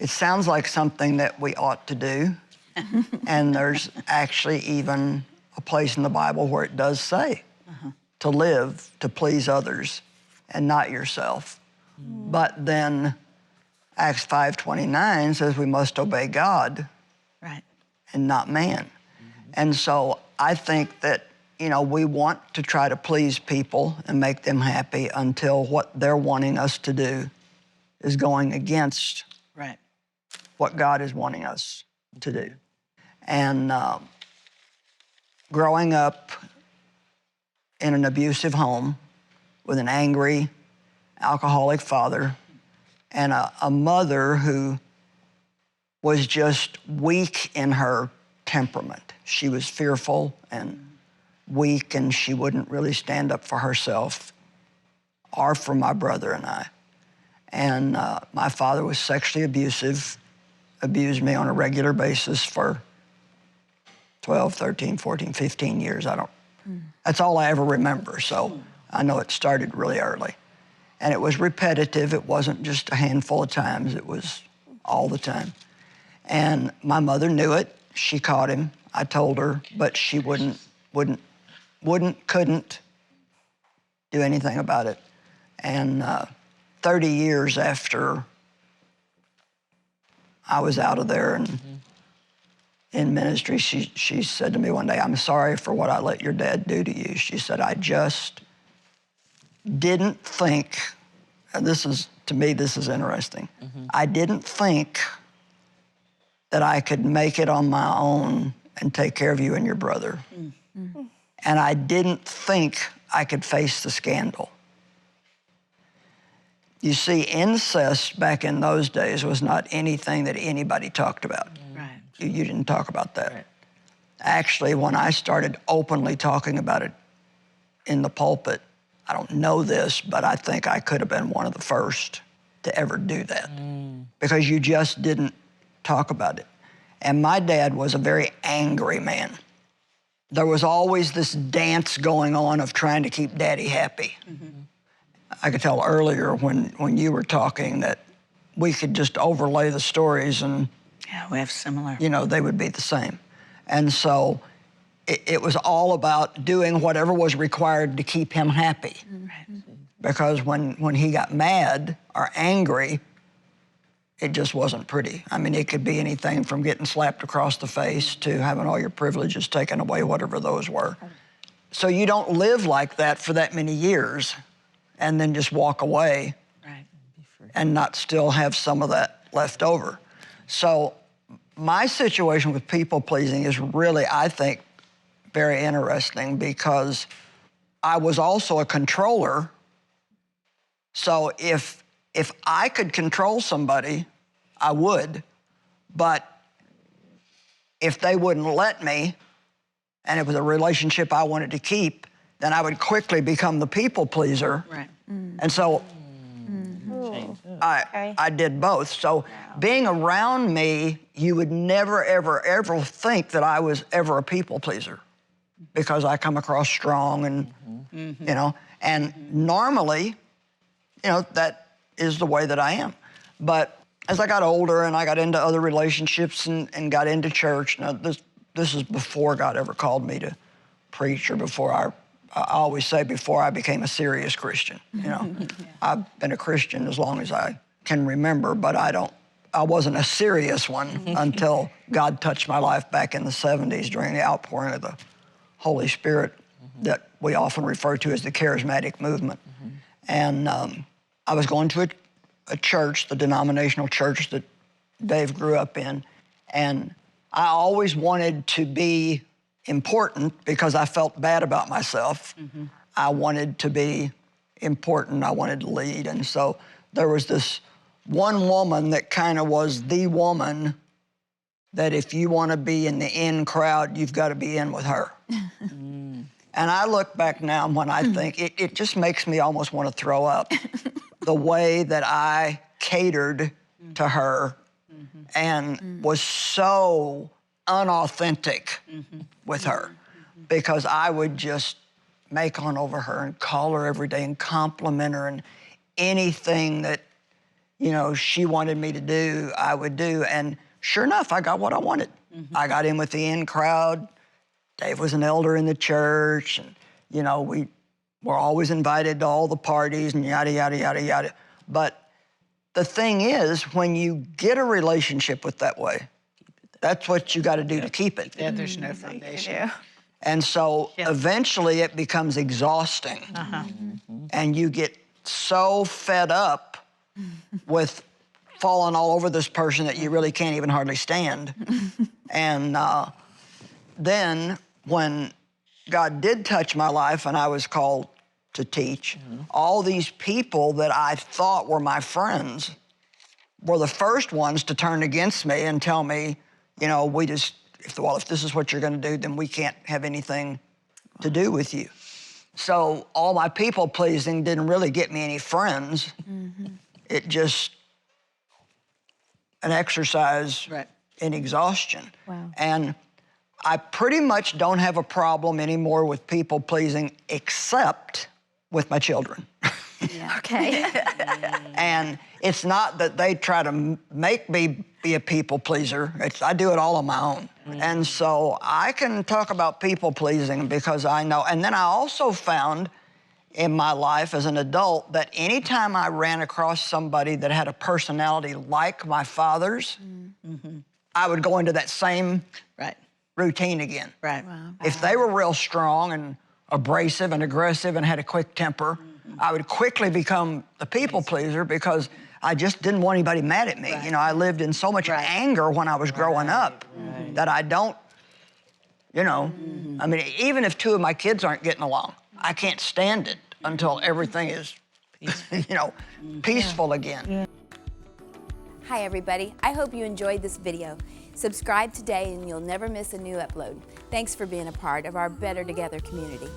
It sounds like something that we ought to do. And there's actually even a place in the Bible where it does say to live, to please others, and not yourself. But then Acts 5:29 says we must obey God and not man. And so I think that, you know, we want to try to please people and make them happy until what they're wanting us to do is going against what God is wanting us to do. And growing up in an abusive home with an angry, alcoholic father and a mother who was just weak in her temperament. She was fearful and weak, and she wouldn't really stand up for herself or for my brother and I. And my father was sexually abusive, abused me on a regular basis for 12, 13, 14, 15 years. That's all I ever remember, so I know it started really early. And it was repetitive. It wasn't just a handful of times. It was all the time. And my mother knew it. She caught him. I told her, but she couldn't do anything about it. And 30 years after I was out of there and in ministry, she said to me one day, "I'm sorry for what I let your dad do to you." She said, "I just didn't think," and to me, this is interesting. "I didn't think that I could make it on my own and take care of you and your brother. And I didn't think I could face the scandal." You see, incest back in those days was not anything that anybody talked about. You didn't talk about that. Actually, when I started openly talking about it in the pulpit, I don't know this, but I think I could have been one of the first to ever do that because you just didn't talk about it. And my dad was a very angry man. There was always this dance going on of trying to keep Daddy happy. I could tell earlier when you were talking that we could just overlay the stories and we have similar. You know, they would be the same. And so it was all about doing whatever was required to keep him happy. Because when he got mad or angry, it just wasn't pretty. I mean, it could be anything from getting slapped across the face to having all your privileges taken away, whatever those were. So you don't live like that for that many years and then just walk away and not still have some of that left over. So my situation with people pleasing is really, I think, very interesting because I was also a controller. So if I could control somebody, I would. But if they wouldn't let me, and it was a relationship I wanted to keep, then I would quickly become the people pleaser. And so I did both. So being around me, you would never, ever, ever think that I was ever a people pleaser because I come across strong and, you know, and normally, you know, that is the way that I am. But as I got older and I got into other relationships and got into church, now this is before God ever called me to preach or before I always say before I became a serious Christian, you know. I've been a Christian as long as I can remember, but I wasn't a serious one until God touched my life back in the 70s during the outpouring of the Holy Spirit that we often refer to as the charismatic movement. And I was going to a church, the denominational church that Dave grew up in, and I always wanted to be important because I felt bad about myself. I wanted to be important. I wanted to lead. And so there was this one woman that kind of was the woman that if you want to be in the in crowd, you've got to be in with her. And I look back now when I think, it just makes me almost want to throw up the way that I catered to her and was so unauthentic with her because I would just make on over her and call her every day and compliment her and anything that, she wanted me to do, I would do. And sure enough, I got what I wanted. I got in with the in crowd. Dave was an elder in the church, and, we were always invited to all the parties and yada, yada, yada, yada. But the thing is, when you get a relationship with that way, that's what you got to do to keep it. Yeah, there's no foundation. And so eventually it becomes exhausting. And you get so fed up with falling all over this person that you really can't even hardly stand. And then when God did touch my life and I was called to teach, all these people that I thought were my friends were the first ones to turn against me and tell me, if this is what you're going to do, then we can't have anything to do with you. So all my people pleasing didn't really get me any friends. It just an exercise in exhaustion. Wow. And I pretty much don't have a problem anymore with people pleasing except with my children. Okay. And it's not that they try to make me be a people pleaser. I do it all on my own. And so I can talk about people pleasing because I know. And then I also found in my life as an adult that anytime I ran across somebody that had a personality like my father's, I would go into that same routine again. Right. Wow. If they were real strong and abrasive and aggressive and had a quick temper, I would quickly become the people pleaser because I just didn't want anybody mad at me. I lived in so much anger when I was growing up that I don't, I mean, even if two of my kids aren't getting along, I can't stand it until everything is, peaceful again. Hi everybody, I hope you enjoyed this video. Subscribe today and you'll never miss a new upload. Thanks for being a part of our Better Together community.